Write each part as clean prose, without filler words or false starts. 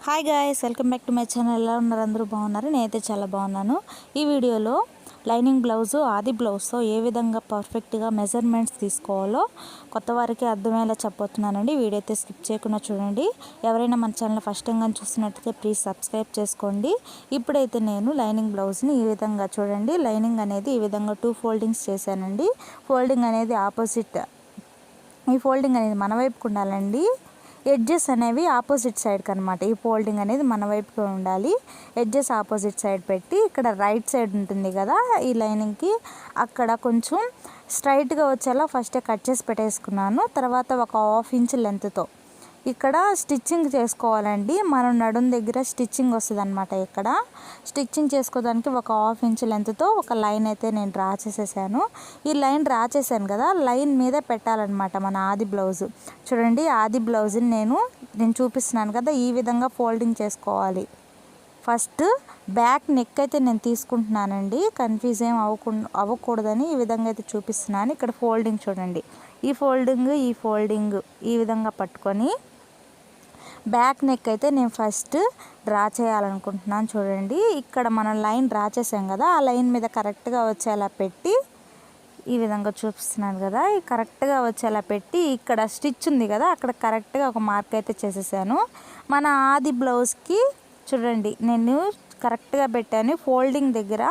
Hi guys, welcome back to my channel. ఎలా ఉన్నారు? అందరూ బాగున్నారు? నేనైతే చాలా బాగున్నాను. ఈ వీడియోలో లైనింగ్ బ్లౌజు ఆది బ్లౌజ్తో ఏ విధంగా పర్ఫెక్ట్గా మెజర్మెంట్స్ తీసుకోవాలో కొత్త వారికి అర్థమయ్యేలా చెప్పబోతున్నానండి. వీడియో అయితే స్కిప్ చేయకుండా చూడండి. ఎవరైనా మన ఛానల్ ఫస్ట్ టైం కానీ చూస్తున్నట్లయితే ప్లీజ్ సబ్స్క్రైబ్ చేసుకోండి. ఇప్పుడైతే నేను లైనింగ్ బ్లౌజ్ని ఈ విధంగా చూడండి. లైనింగ్ అనేది ఈ విధంగా 2 ఫోల్డింగ్స్ చేశానండి. ఫోల్డింగ్ అనేది ఆపోజిట్, ఈ ఫోల్డింగ్ అనేది మన వైపుకు ఉండాలండి. ఎడ్జెస్ అనేవి ఆపోజిట్ సైడ్కి అనమాట. ఈ ఫోల్డింగ్ అనేది మన వైపుకి ఉండాలి. ఎడ్జెస్ ఆపోజిట్ సైడ్ పెట్టి ఇక్కడ రైట్ సైడ్ ఉంటుంది కదా ఈ లైనింగ్కి, అక్కడ కొంచెం స్ట్రైట్గా వచ్చేలా ఫస్టే కట్ చేసి పెట్టేసుకున్నాను. తర్వాత ఒక 1/2 ఇంచ్ లెంత్తో ఇక్కడ స్టిచ్చింగ్ చేసుకోవాలండి. మనం నడుం దగ్గర స్టిచ్చింగ్ వస్తుంది అనమాట. ఇక్కడ స్టిచ్చింగ్ చేసుకోవడానికి ఒక 1/2 ఇంచ్ లెంత్తో ఒక లైన్ అయితే నేను డ్రా చేసేసాను. ఈ లైన్ డ్రా చేశాను కదా, లైన్ మీద పెట్టాలన్నమాట మన ఆది బ్లౌజ్. చూడండి, ఆది బ్లౌజ్ని నేను చూపిస్తున్నాను కదా, ఈ విధంగా ఫోల్డింగ్ చేసుకోవాలి. ఫస్ట్ బ్యాక్ నెక్ అయితే నేను తీసుకుంటున్నానండి, కన్ఫ్యూజ్ ఏం అవ్వకూడదని ఈ విధంగా అయితే చూపిస్తున్నాను. ఇక్కడ ఫోల్డింగ్ చూడండి, ఈ ఫోల్డింగ్ ఈ విధంగా పట్టుకొని బ్యాక్ నెక్ అయితే నేను ఫస్ట్ డ్రా చేయాలనుకుంటున్నాను. చూడండి, ఇక్కడ మనం లైన్ డ్రా చేసాం కదా, ఆ లైన్ మీద కరెక్ట్గా వచ్చేలా పెట్టి ఈ విధంగా చూపిస్తున్నాను కదా, ఈ కరెక్ట్గా వచ్చేలా పెట్టి ఇక్కడ స్టిచ్ ఉంది కదా అక్కడ కరెక్ట్గా ఒక మార్క్ అయితే చేసేసాను. మన ఆది బ్లౌజ్కి చూడండి నేను కరెక్ట్గా పెట్టాను. ఫోల్డింగ్ దగ్గర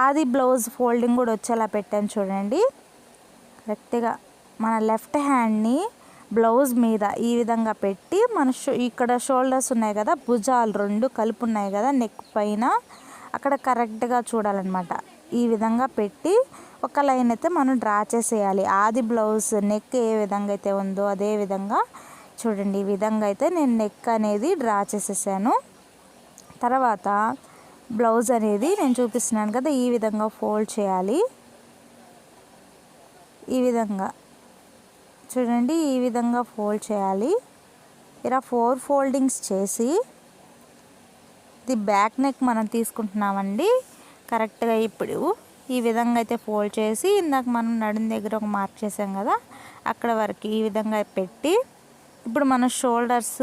ఆది బ్లౌజ్ ఫోల్డింగ్ కూడా వచ్చేలా పెట్టాను. చూడండి, కరెక్ట్గా మన లెఫ్ట్ హ్యాండ్ని బ్లౌజ్ మీద ఈ విధంగా పెట్టి మన ఇక్కడ షోల్డర్స్ ఉన్నాయి కదా, భుజాలు 2 కలిపి ఉన్నాయి కదా నెక్ పైన, అక్కడ కరెక్ట్గా చూడాలన్నమాట. ఈ విధంగా పెట్టి ఒక లైన్ అయితే మనం డ్రా చేసేయాలి. ఆది బ్లౌజ్ నెక్ ఏ విధంగా అయితే ఉందో అదే విధంగా చూడండి, ఈ విధంగా అయితే నేను నెక్ అనేది డ్రా చేసేసాను. తర్వాత బ్లౌజ్ అనేది నేను చూపిస్తున్నాను కదా, ఈ విధంగా ఫోల్డ్ చేయాలి. ఈ విధంగా చూడండి, ఈ విధంగా ఫోల్డ్ చేయాలి. ఇలా 4 ఫోల్డింగ్స్ చేసి ఇది బ్యాక్ నెక్ మనం తీసుకుంటున్నామండి కరెక్ట్గా. ఇప్పుడు ఈ విధంగా అయితే ఫోల్డ్ చేసి ఇందాక మనం నడుం దగ్గర ఒక మార్క్ చేసాం కదా అక్కడ వరకు ఈ విధంగా పెట్టి ఇప్పుడు మన షోల్డర్స్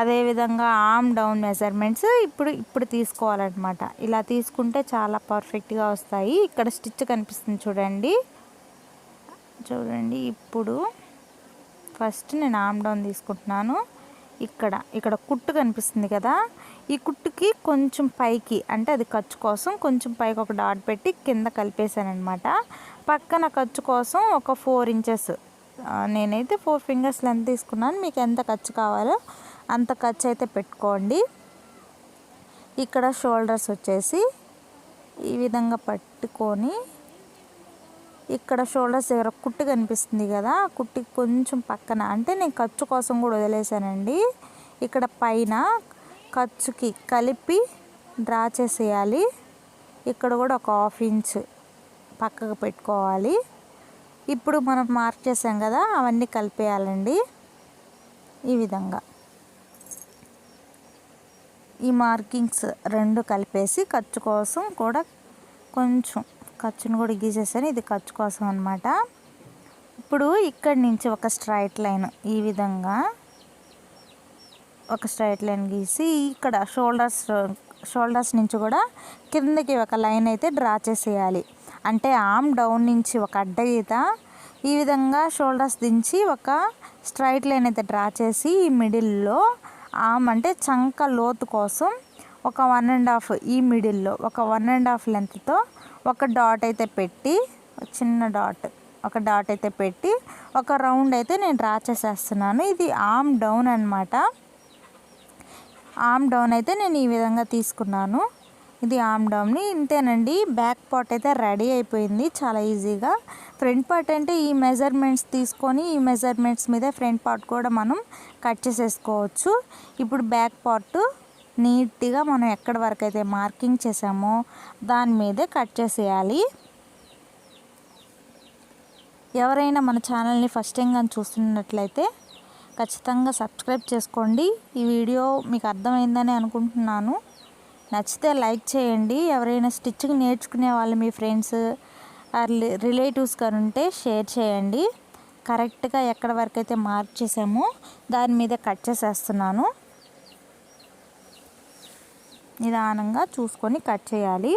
అదేవిధంగా ఆర్మ్ డౌన్ మెజర్మెంట్స్ ఇప్పుడు తీసుకోవాలన్నమాట. ఇలా తీసుకుంటే చాలా పర్ఫెక్ట్గా వస్తాయి. ఇక్కడ స్టిచ్ కనిపిస్తుంది చూడండి. ఇప్పుడు ఫస్ట్ నేను ఆర్మ్ డౌన్ తీసుకుంటున్నాను. ఇక్కడ కుట్టు కనిపిస్తుంది కదా, ఈ కుట్టుకి కొంచెం పైకి, అంటే అది ఖర్చు కోసం కొంచెం పైకి ఒక డాట్ పెట్టి కింద కలిపేసాను అనమాట. పక్కన ఖర్చు కోసం ఒక 4 ఇంచెస్, నేనైతే 4 ఫింగర్స్ లెంత్ తీసుకున్నాను. మీకు ఎంత ఖర్చు కావాలో అంత ఖర్చు అయితే పెట్టుకోండి. ఇక్కడ షోల్డర్స్ వచ్చేసి ఈ విధంగా పట్టుకొని ఇక్కడ షోల్డర్స్ దగ్గర కుట్టు కనిపిస్తుంది కదా, కుట్టుకి కొంచెం పక్కన, అంటే నేను ఖర్చు కోసం కూడా వదిలేసానండి. ఇక్కడ పైన ఖర్చుకి కలిపి డ్రా చేసేయాలి. ఇక్కడ కూడా ఒక 1/2 ఇంచ్ పక్కకు పెట్టుకోవాలి. ఇప్పుడు మనం మార్క్ చేసాం కదా అవన్నీ కలిపేయాలండి. ఈ విధంగా ఈ మార్కింగ్స్ 2 కలిపేసి ఖర్చు కోసం కూడా కొంచెం ఖర్చును కూడా గీసేసాను. ఇది ఖర్చు కోసం అనమాట. ఇప్పుడు ఇక్కడి నుంచి ఒక స్ట్రైట్ లైన్ ఈ విధంగా ఒక స్ట్రైట్ లైన్ గీసి ఇక్కడ షోల్డర్స్ నుంచి కూడా కిందకి ఒక లైన్ అయితే డ్రా చేసేయాలి. అంటే ఆర్మ్ డౌన్ నుంచి ఒక అడ్డగీత ఈ విధంగా షోల్డర్స్ దించి ఒక స్ట్రైట్ లైన్ అయితే డ్రా చేసి ఈ మిడిల్లో ఆర్మ్ అంటే చంక లోతు కోసం ఒక 1.5 ఈ మిడిల్లో ఒక 1.5 లెంత్తో ఒక డాట్ అయితే పెట్టి, చిన్న డాట్ అయితే పెట్టి ఒక రౌండ్ అయితే నేను డ్రా చేసేస్తున్నాను. ఇది ఆర్మ్ డౌన్ అనమాట. ఆర్మ్ డౌన్ అయితే నేను ఈ విధంగా తీసుకున్నాను. ఇది ఆర్మ్ డౌన్ని. ఇంతేనండి, బ్యాక్ పార్ట్ అయితే రెడీ అయిపోయింది చాలా ఈజీగా. ఫ్రంట్ పార్ట్ అంటే ఈ మెజర్మెంట్స్ తీసుకొని ఈ మెజర్మెంట్స్ మీద ఫ్రంట్ పార్ట్ కూడా మనం కట్ చేసేసుకోవచ్చు. ఇప్పుడు బ్యాక్ పార్ట్ నీట్గా మనం ఎక్కడి వరకు అయితే మార్కింగ్ చేసామో దాని మీదే కట్ చేసేయాలి. ఎవరైనా మన ఛానల్ని ఫస్ట్ టైం కానీ చూస్తున్నట్లయితే ఖచ్చితంగా సబ్స్క్రైబ్ చేసుకోండి. ఈ వీడియో మీకు అర్థమైందని అనుకుంటున్నాను. నచ్చితే లైక్ చేయండి. ఎవరైనా స్టిచ్చింగ్ నేర్చుకునే వాళ్ళు మీ ఫ్రెండ్స్ రిలేటివ్స్ కానీ ఉంటే షేర్ చేయండి. కరెక్ట్గా ఎక్కడి వరకు అయితే మార్క్ చేసామో దాని మీద కట్ చేసేస్తున్నాను. నిదానంగా చూసుకొని కట్ చేయాలి.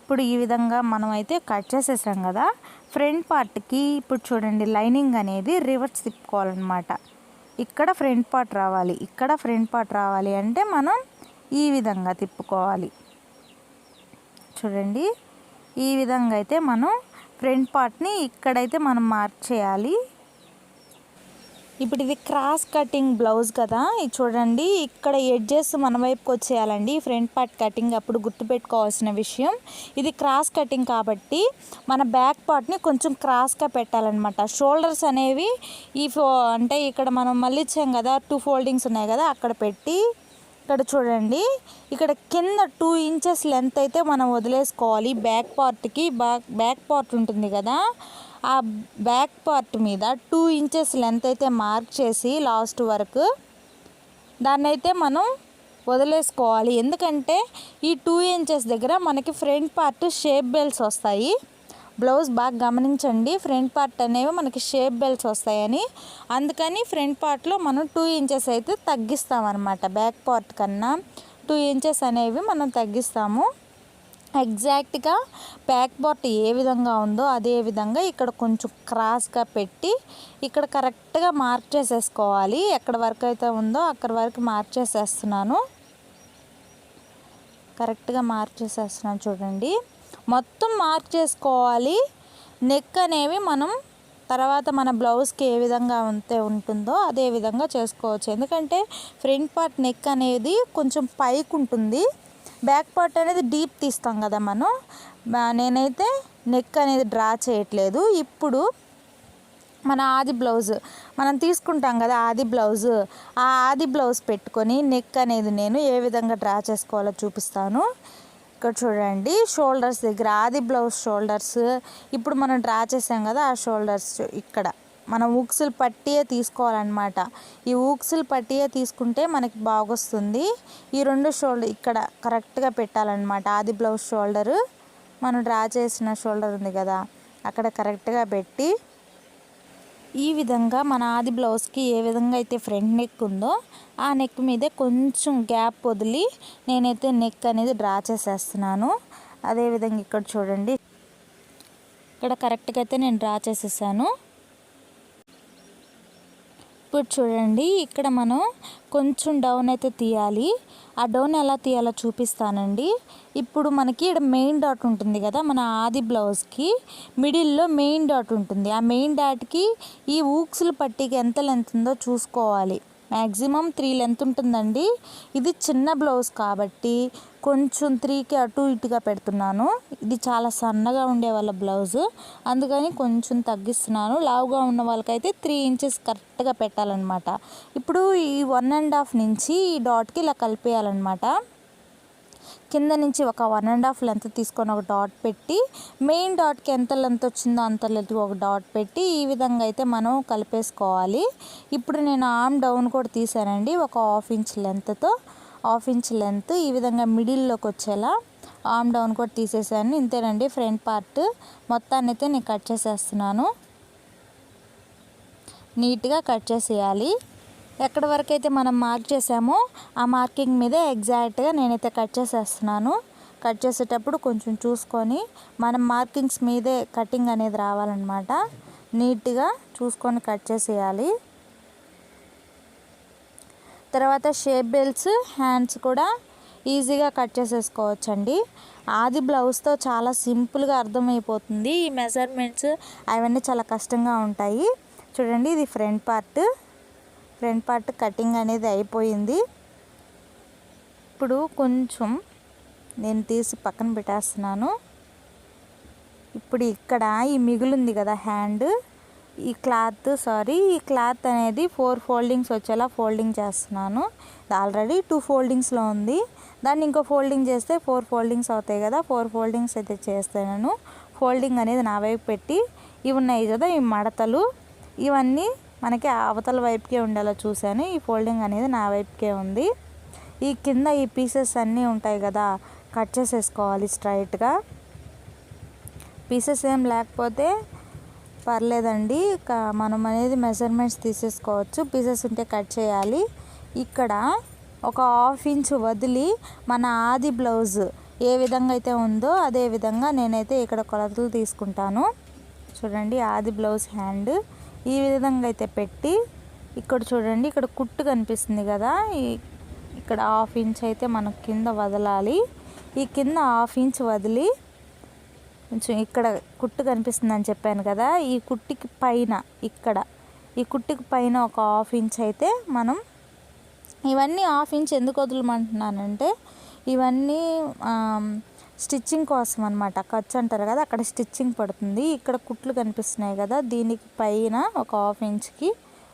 ఇప్పుడు ఈ విధంగా మనం అయితే కట్ చేసేసాం కదా. ఫ్రంట్ పార్ట్కి ఇప్పుడు చూడండి లైనింగ్ అనేది రివర్స్ తిప్పుకోవాలన్నమాట. ఇక్కడ ఫ్రంట్ పార్ట్ రావాలి, ఇక్కడ ఫ్రంట్ పార్ట్ రావాలి అంటే మనం ఈ విధంగా తిప్పుకోవాలి. చూడండి ఈ విధంగా అయితే మనం ఫ్రంట్ పార్ట్ని ఇక్కడైతే మనం మార్క్ చేయాలి. ఇప్పుడు ఇది క్రాస్ కటింగ్ బ్లౌజ్ కదా, ఇది చూడండి ఇక్కడ ఎడ్జెస్ మన వైపుకి వచ్చేయాలండి. ఫ్రంట్ పార్ట్ కటింగ్ అప్పుడు గుర్తుపెట్టుకోవాల్సిన విషయం, ఇది క్రాస్ కటింగ్ కాబట్టి మన బ్యాక్ పార్ట్ని కొంచెం క్రాస్గా పెట్టాలన్నమాట. షోల్డర్స్ అనేవి అంటే ఇక్కడ మనం మళ్ళిచ్చాం కదా, 2 ఫోల్డింగ్స్ ఉన్నాయి కదా, అక్కడ పెట్టి ఇక్కడ చూడండి ఇక్కడ కింద 2 ఇంచెస్ లెంత్ అయితే మనం వదిలేసుకోవాలి. బ్యాక్ పార్ట్కి బ్యాక్ పార్ట్ ఉంటుంది కదా, ఆ బ్యాక్ పార్ట్ మీద 2 ఇంచెస్ లెంత్ అయితే మార్క్ చేసి లాస్ట్ వరకు దాన్ని అయితే మనం వదిలేసుకోవాలి. ఎందుకంటే ఈ 2 ఇంచెస్ దగ్గర మనకి ఫ్రంట్ పార్ట్ షేప్ బెల్ట్స్ వస్తాయి. బ్లౌజ్ బాగా గమనించండి, ఫ్రంట్ పార్ట్ అనేవి మనకి షేప్ బెల్ట్స్ వస్తాయని. అందుకని ఫ్రంట్ పార్ట్లో మనం 2 ఇంచెస్ అయితే తగ్గిస్తామన్నమాట. బ్యాక్ పార్ట్ కన్నా 2 ఇంచెస్ అనేవి మనం తగ్గిస్తాము. ఎగ్జాక్ట్గా బ్యాక్ పార్ట్ ఏ విధంగా ఉందో అదే విధంగా ఇక్కడ కొంచెం క్రాస్గా పెట్టి ఇక్కడ కరెక్ట్గా మార్క్ చేసేసుకోవాలి. ఎక్కడ వరకు అయితే ఉందో అక్కడ వరకు మార్క్ చేసేస్తున్నాను. కరెక్ట్గా మార్క్ చేసేస్తున్నాను చూడండి, మొత్తం మార్క్ చేసుకోవాలి. నెక్ అనేవి మనం తర్వాత మన బ్లౌజ్కి ఏ విధంగా ఉంటుందో అదే విధంగా చేసుకోవచ్చు. ఎందుకంటే ఫ్రంట్ పార్ట్ నెక్ అనేది కొంచెం పైకి ఉంటుంది, బ్యాక్ పార్ట్ అనేది డీప్ తీస్తాం కదా మనం. నేనైతే నెక్ అనేది డ్రా చేయట్లేదు. ఇప్పుడు మన ఆది బ్లౌజ్ మనం తీసుకుంటాం కదా, ఆది బ్లౌజ్ పెట్టుకొని నెక్ అనేది నేను ఏ విధంగా డ్రా చేసుకోవాలో చూపిస్తాను. ఇక్కడ చూడండి షోల్డర్స్ దగ్గర ఆది బ్లౌజ్ షోల్డర్స్ ఇప్పుడు మనం డ్రా చేసాం కదా, ఆ షోల్డర్స్ ఇక్కడ మనం ఊక్సులు పట్టియే తీసుకోవాలన్నమాట. ఈ ఊక్సులు పట్టియే తీసుకుంటే మనకి బాగొస్తుంది. ఈ 2 షోల్డర్ ఇక్కడ కరెక్ట్గా పెట్టాలన్నమాట. ఆది బ్లౌజ్ షోల్డరు మనం డ్రా చేసిన షోల్డర్ ఉంది కదా, అక్కడ కరెక్ట్గా పెట్టి ఈ విధంగా మన ఆది బ్లౌజ్కి ఏ విధంగా అయితే ఫ్రంట్ నెక్ ఉందో ఆ నెక్ మీదే కొంచెం గ్యాప్ వదిలి నేనైతే నెక్ అనేది డ్రా చేసేస్తున్నాను. అదేవిధంగా ఇక్కడ చూడండి ఇక్కడ కరెక్ట్గా అయితే నేను డ్రా చేసేసాను. ఇప్పుడు చూడండి ఇక్కడ మనం కొంచెం డౌన్ అయితే తీయాలి. ఆ డౌన్ ఎలా తీయాలో చూపిస్తానండి. ఇప్పుడు మనకి ఇక్కడ మెయిన్ డాట్ ఉంటుంది కదా, మన ఆది బ్లౌజ్కి మిడిల్లో మెయిన్ డాట్ ఉంటుంది. ఆ మెయిన్ డాట్కి ఈ ఊక్సులు పట్టీకి ఎంత లెంత్ ఉందో చూసుకోవాలి. మ్యాక్సిమం 3 లెంత్ ఉంటుందండి. ఇది చిన్న బ్లౌజ్ కాబట్టి కొంచెం 3కి అటు ఇటుగా పెడుతున్నాను. ఇది చాలా సన్నగా ఉండే వాళ్ళ బ్లౌజ్, అందుకని కొంచెం తగ్గిస్తున్నాను. లావుగా ఉన్న వాళ్ళకైతే 3 ఇంచెస్ కరెక్ట్గా పెట్టాలన్నమాట. ఇప్పుడు ఈ 1.5 నుంచి ఈ డాట్కి ఇలా కలిపేయాలన్నమాట. కింద నుంచి ఒక 1.5 లెంత్ తీసుకొని ఒక డాట్ పెట్టి మెయిన్ డాట్కి ఎంత లెంత్ వచ్చిందో అంత లెంత్ ఒక డాట్ పెట్టి ఈ విధంగా అయితే మనం కలిపేసుకోవాలి. ఇప్పుడు నేను ఆర్మ్ డౌన్ కూడా తీసానండి. ఒక 1/2 ఇంచ్ లెంత్తో 1/2 ఇంచ్ లెంత్ ఈ విధంగా మిడిల్లోకి వచ్చేలా ఆర్మ్ డౌన్ కూడా తీసేసాను. ఇంతేనండి ఫ్రంట్ పార్ట్ మొత్తాన్ని అయితే నేను కట్ చేసేస్తున్నాను. నీట్గా కట్ చేసేయాలి. ఎక్కడి వరకు అయితే మనం మార్క్ చేసామో ఆ మార్కింగ్ మీదే ఎగ్జాక్ట్గా నేనైతే కట్ చేసేస్తున్నాను. కట్ చేసేటప్పుడు కొంచెం చూసుకొని మనం మార్కింగ్స్ మీదే కటింగ్ అనేది రావాలన్నమాట. నీట్గా చూసుకొని కట్ చేసేయాలి. తర్వాత షేప్ బెల్ట్స్ హ్యాండ్స్ కూడా ఈజీగా కట్ చేసేసుకోవచ్చండి. ఆది బ్లౌజ్తో చాలా సింపుల్గా అర్థమైపోతుంది. ఈ మెజర్మెంట్స్ అవన్నీ చాలా కష్టంగా ఉంటాయి. చూడండి ఇది ఫ్రంట్ పార్ట్ కటింగ్ అనేది అయిపోయింది. ఇప్పుడు కొంచెం నేను తీసి పక్కన పెట్టేస్తున్నాను. ఇప్పుడు ఇక్కడ ఈ మిగులుంది కదా హ్యాండ్, ఈ క్లాత్ అనేది 4 ఫోల్డింగ్స్ వచ్చేలా ఫోల్డింగ్ చేస్తున్నాను. ఆల్రెడీ 2 ఫోల్డింగ్స్లో ఉంది, దాన్ని ఇంకో ఫోల్డింగ్ చేస్తే 4 ఫోల్డింగ్స్ అవుతాయి కదా. 4 ఫోల్డింగ్స్ అయితే చేస్తాను. ఫోల్డింగ్ అనేది నా వైపు పెట్టి ఇవి ఉన్నాయి కదా ఈ మడతలు, ఇవన్నీ మనకి అవతల వైపుకే ఉండేలా చూశాను. ఈ ఫోల్డింగ్ అనేది నా వైపుకే ఉంది. ఈ కింద ఈ పీసెస్ అన్నీ ఉంటాయి కదా, కట్ చేసేసుకోవాలి స్ట్రైట్గా. పీసెస్ ఏం లేకపోతే పర్లేదండి, మనం అనేది మెజర్మెంట్స్ తీసేసుకోవచ్చు. పీసెస్ ఉంటే కట్ చేయాలి. ఇక్కడ ఒక హాఫ్ ఇంచ్ వదిలి మన ఆది బ్లౌజ్ ఏ విధంగా అయితే ఉందో అదే విధంగా నేనైతే ఇక్కడ కొలతలు తీసుకుంటాను. చూడండి, ఆది బ్లౌజ్ హ్యాండ్ ఈ విధంగా అయితే పెట్టి ఇక్కడ చూడండి, ఇక్కడ కుట్టు కనిపిస్తుంది కదా, ఇక్కడ హాఫ్ ఇంచ్ అయితే మనకు కింద వదలాలి. ఈ కింద హాఫ్ ఇంచ్ వదిలి కొంచెం ఇక్కడ కుట్టు కనిపిస్తుందని చెప్పాను కదా, ఈ కుట్టుకి పైన ఇక్కడ ఈ కుట్టుకి పైన ఒక హాఫ్ ఇంచ్ అయితే మనం ఇవన్నీ హాఫ్ ఇంచ్ ఎందుకు వదలమంటున్నానంటే ఇవన్నీ స్టిచ్చింగ్ కోసం అనమాట. ఖర్చు అంటారు కదా, అక్కడ స్టిచ్చింగ్ పడుతుంది. ఇక్కడ కుట్లు కనిపిస్తున్నాయి కదా, దీనికి పైన ఒక హాఫ్ ఇంచ్కి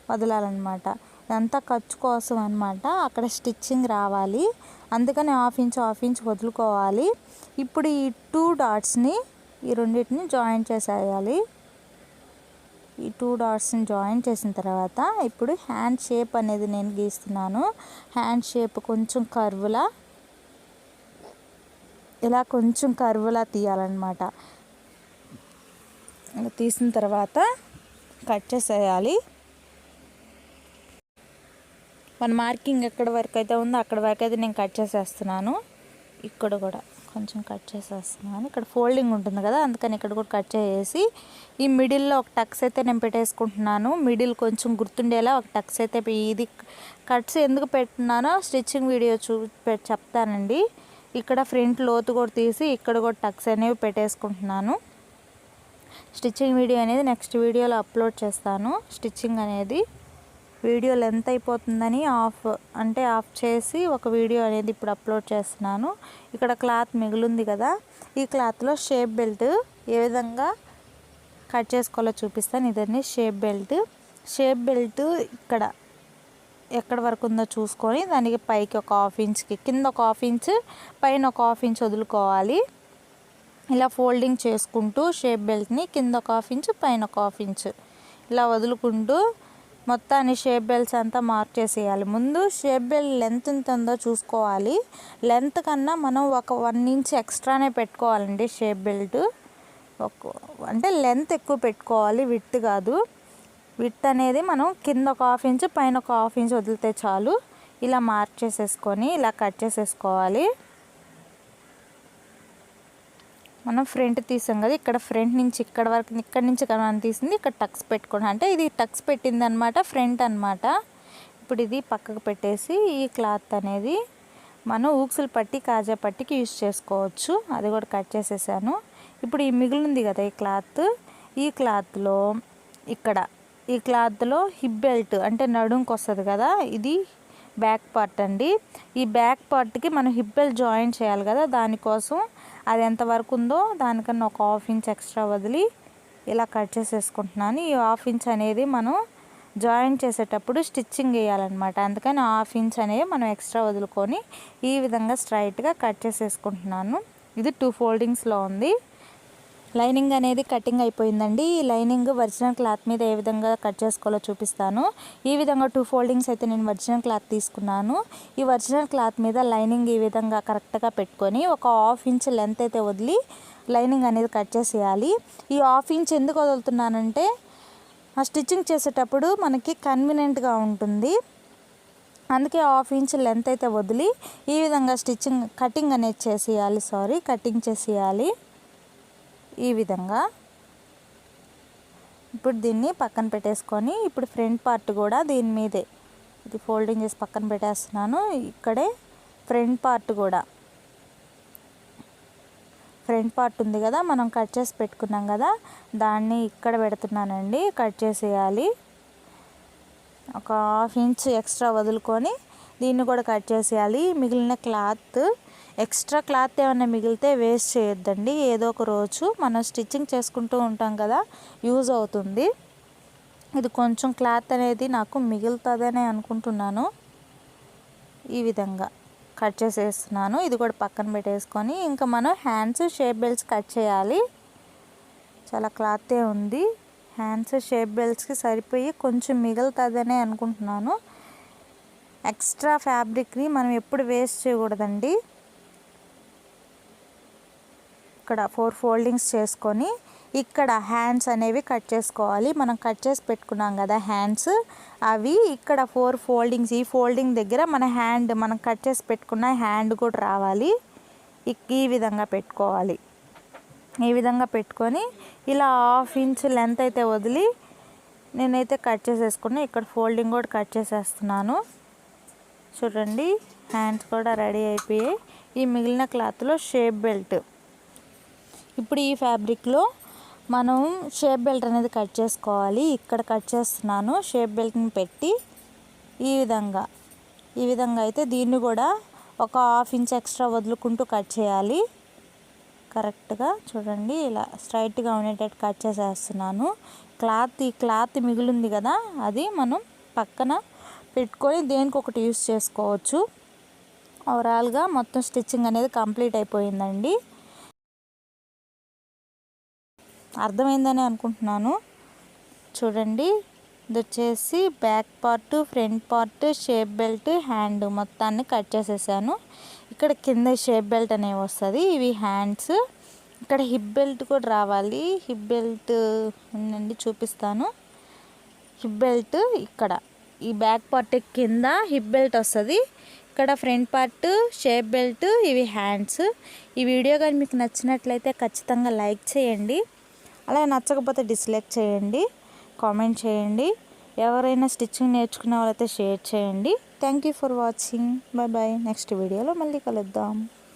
వదలాలన్నమాట. ఇదంతా ఖర్చు కోసం అనమాట, అక్కడ స్టిచ్చింగ్ రావాలి. అందుకని హాఫ్ ఇంచ్ వదులుకోవాలి. ఇప్పుడు ఈ 2 డాట్స్ని ఈ రెండింటిని జాయిన్ చేసేయాలి. ఈ 2 డాట్స్ని జాయిన్ చేసిన తర్వాత ఇప్పుడు హ్యాండ్ షేప్ అనేది నేను గీస్తున్నాను. హ్యాండ్ షేప్ కొంచెం కర్వ్లా, ఇలా కొంచెం కర్వ్లా తీయాలన్నమాట. ఇలా తీసిన తర్వాత కట్ చేసేయాలి. మన మార్కింగ్ ఎక్కడ వరకు అయితే ఉందో అక్కడ వరకు అయితే నేను కట్ చేసేస్తున్నాను. ఇక్కడ కూడా కొంచెం కట్ చేసేస్తున్నాను. ఇక్కడ ఫోల్డింగ్ ఉంటుంది కదా, అందుకని ఇక్కడ కూడా కట్ చేసేసి ఈ మిడిల్లో ఒక టక్స్ అయితే నేను పెట్టేసుకుంటున్నాను. మిడిల్ కొంచెం గుర్తుండేలా ఒక టక్స్ అయితే ఇది కట్స్ ఎందుకు పెట్టున్నానో స్టిచ్చింగ్ వీడియో చెప్తానండి. ఇక్కడ ఫ్రంట్ లోతు కూడా తీసి ఇక్కడ కూడా టక్స్ అనేవి పెట్టేసుకుంటున్నాను. స్టిచ్చింగ్ వీడియో అనేది నెక్స్ట్ వీడియోలో అప్లోడ్ చేస్తాను. స్టిచ్చింగ్ అనేది వీడియో లెంత్ అయిపోతుందని ఆఫ్ చేసి ఒక వీడియో అనేది ఇప్పుడు అప్లోడ్ చేస్తున్నాను. ఇక్కడ క్లాత్ మిగిలింది కదా, ఈ క్లాత్లో షేప్ బెల్ట్ ఏ విధంగా కట్ చేసుకోవాలో చూపిస్తాను. ఇదన్నీ షేప్ బెల్ట్ ఇక్కడ ఎక్కడ వరకు ఉందో చూసుకొని దానికి పైకి ఒక హాఫ్ ఇంచ్కి, కింద ఒక హాఫ్ ఇంచ్, పైన ఒక హాఫ్ ఇంచ్ వదులుకోవాలి. ఇలా ఫోల్డింగ్ చేసుకుంటూ షేప్ బెల్ట్ని కింద ఒక హాఫ్ ఇంచ్, పైన ఒక హాఫ్ ఇంచ్ ఇలా వదులుకుంటూ మొత్తాన్ని షేప్ బెల్ట్స్ అంతా మార్క్ చేసేయాలి. ముందు షేప్ బెల్ట్ లెంత్ ఎంత ఉందో చూసుకోవాలి. లెంత్ కన్నా మనం ఒక 1 ఇంచ్ ఎక్స్ట్రానే పెట్టుకోవాలండి. షేప్ బెల్ట్ అంటే లెంత్ ఎక్కువ పెట్టుకోవాలి, విడ్త్ కాదు. విడ్త్ అనేది మనం కింద ఒక హాఫ్ ఇంచ్, పైన ఒక హాఫ్ ఇంచ్ వదిలితే చాలు. ఇలా మార్క్ చేసేసుకొని ఇలా కట్ చేసేసుకోవాలి. మనం ఫ్రంట్ తీసాం కదా, ఇక్కడ ఫ్రంట్ నుంచి ఇక్కడ వరకు, ఇక్కడ నుంచి మనం తీసింది ఇక్కడ టక్స్ పెట్టుకోండి. అంటే ఇది టక్స్ పెట్టింది అనమాట, ఫ్రంట్ అనమాట. ఇప్పుడు ఇది పక్కకు పెట్టేసి ఈ క్లాత్ అనేది మనం ఊక్సులు పట్టి, కాజా పట్టికి యూజ్ చేసుకోవచ్చు. అది కూడా కట్ చేసేసాను. ఇప్పుడు ఈ మిగిలింది కదా ఈ క్లాత్లో ఇక్కడ ఈ క్లాత్లో హిప్ బెల్ట్ అంటే నడుంకి వస్తుంది కదా, ఇది బ్యాక్ పార్ట్ అండి. ఈ బ్యాక్ పార్ట్కి మనం హిప్ బెల్ట్ జాయిన్ చేయాలి కదా, దానికోసం అది ఎంతవరకు ఉందో దానికన్నా ఒక హాఫ్ ఇంచ్ ఎక్స్ట్రా వదిలి ఇలా కట్ చేసేసుకుంటున్నాను. ఈ హాఫ్ ఇంచ్ అనేది మనం జాయిన్ చేసేటప్పుడు స్టిచ్చింగ్ వేయాలన్నమాట. అందుకని హాఫ్ ఇంచ్ అనేది మనం ఎక్స్ట్రా వదులుకొని ఈ విధంగా స్ట్రైట్గా కట్ చేసేసుకుంటున్నాను. ఇది 2 ఫోల్డింగ్స్లో ఉంది. లైనింగ్ అనేది కటింగ్ అయిపోయిందండి. ఈ లైనింగ్ ఒరిజినల్ క్లాత్ మీద ఏ విధంగా కట్ చేసుకోవాలో చూపిస్తాను. ఈ విధంగా 2 ఫోల్డింగ్స్ అయితే నేను ఒరిజినల్ క్లాత్ తీసుకున్నాను. ఈ ఒరిజినల్ క్లాత్ మీద లైనింగ్ ఈ విధంగా కరెక్ట్గా పెట్టుకొని ఒక హాఫ్ ఇంచ్ లెంత్ అయితే వదిలి లైనింగ్ అనేది కట్ చేసేయాలి. ఈ హాఫ్ ఇంచ్ ఎందుకు వదులుతున్నానంటే ఆ స్టిచ్చింగ్ చేసేటప్పుడు మనకి కన్వీనియంట్గా ఉంటుంది. అందుకే హాఫ్ ఇంచ్ లెంత్ అయితే వదిలి ఈ విధంగా కటింగ్ అనేది చేసేయాలి. కటింగ్ చేసేయాలి ఈ విధంగా. ఇప్పుడు దీన్ని పక్కన పెట్టేసుకొని ఇప్పుడు ఫ్రంట్ పార్ట్ కూడా దీని మీదే ఇది ఫోల్డింగ్ చేసి పక్కన పెట్టేస్తున్నాను. ఇక్కడే ఫ్రంట్ పార్ట్ ఉంది కదా, మనం కట్ చేసి పెట్టుకున్నాం కదా, దాన్ని ఇక్కడ పెడుతున్నానండి. కట్ చేసేయాలి. ఒక హాఫ్ ఇంచ్ ఎక్స్ట్రా వదులుకొని దీన్ని కూడా కట్ చేసేయాలి. మిగిలిన ఎక్స్ట్రా క్లాత్ ఏమైనా మిగిలితే వేస్ట్ చేయొద్దండి. ఏదో ఒక రోజు మనం స్టిచ్చింగ్ చేసుకుంటూ ఉంటాం కదా, యూజ్ అవుతుంది. ఇది కొంచెం క్లాత్ అనేది నాకు మిగులుతుందనే అనుకుంటున్నాను. ఈ విధంగా కట్ చేసేస్తున్నాను. ఇది కూడా పక్కన పెట్టేసుకొని ఇంకా మనం హ్యాండ్స్ షేప్ బెల్ట్స్ కట్ చేయాలి. చాలా క్లాతే ఉంది. హ్యాండ్స్ షేప్ బెల్ట్స్కి సరిపోయి కొంచెం మిగులుతుందనే అనుకుంటున్నాను. ఎక్స్ట్రా ఫ్యాబ్రిక్ని మనం ఎప్పుడు వేస్ట్ చేయకూడదండి. ఇక్కడ 4 ఫోల్డింగ్స్ చేసుకొని ఇక్కడ హ్యాండ్స్ అనేవి కట్ చేసుకోవాలి. మనం కట్ చేసి పెట్టుకున్నాం కదా హ్యాండ్స్, అవి ఇక్కడ 4 ఫోల్డింగ్స్, ఈ ఫోల్డింగ్ దగ్గర మనం కట్ చేసి పెట్టుకున్న హ్యాండ్ కూడా రావాలి. ఈ విధంగా పెట్టుకోవాలి. ఈ విధంగా పెట్టుకొని ఇలా 1/2 ఇంచ్ లెంత్ అయితే వదిలి నేనైతే కట్ చేసేసుకున్నా. ఇక్కడ ఫోల్డింగ్ కూడా కట్ చేసేస్తున్నాను. చూడండి, హ్యాండ్స్ కూడా రెడీ అయిపోయాయి. ఈ మిగిలిన క్లాత్లో షేప్ బెల్ట్, ఇప్పుడు ఈ ఫ్యాబ్రిక్లో మనం షేప్ బెల్ట్ అనేది కట్ చేసుకోవాలి. ఇక్కడ కట్ చేస్తున్నాను. షేప్ బెల్ట్ని పెట్టి ఈ విధంగా అయితే దీన్ని కూడా ఒక 1/2 ఇంచ్ ఎక్స్ట్రా వదులుకుంటూ కట్ చేయాలి. కరెక్ట్గా చూడండి, ఇలా స్ట్రైట్గా ఉండేటట్టు కట్ చేసేస్తున్నాను. ఈ క్లాత్ మిగిలింది కదా, అది మనం పక్కన పెట్టుకొని దేనికి ఒకటి యూస్ చేసుకోవచ్చు. ఓవరాల్గా మొత్తం స్టిచ్చింగ్ అనేది కంప్లీట్ అయిపోయిందండి. అర్థమైందని అనుకుంటున్నాను. చూడండి, ఇది వచ్చేసి back part, front part, shape belt, hand మొత్తాన్ని కట్ చేసేసాను. ఇక్కడ కింద షేప్ బెల్ట్ అనేవి వస్తుంది, ఇవి హ్యాండ్స్. ఇక్కడ హిప్ బెల్ట్ కూడా రావాలి. హిప్ బెల్ట్ ఉండండి, చూపిస్తాను. హిప్ బెల్ట్ ఇక్కడ ఈ బ్యాక్ పార్ట్ కింద హిప్ బెల్ట్ వస్తుంది. ఇక్కడ ఫ్రంట్ పార్ట్ షేప్ బెల్ట్, ఇవి హ్యాండ్స్. ఈ వీడియో కానీ మీకు నచ్చినట్లయితే ఖచ్చితంగా లైక్ చేయండి. అలాగే నచ్చకపోతే డిస్లైక్ చేయండి, కామెంట్ చేయండి. ఎవరైనా స్టిచ్చింగ్ నేర్చుకునే వాళ్ళైతే షేర్ చేయండి. Thank you for watching. Bye bye. Next వీడియోలో మళ్ళీ కలుద్దాం.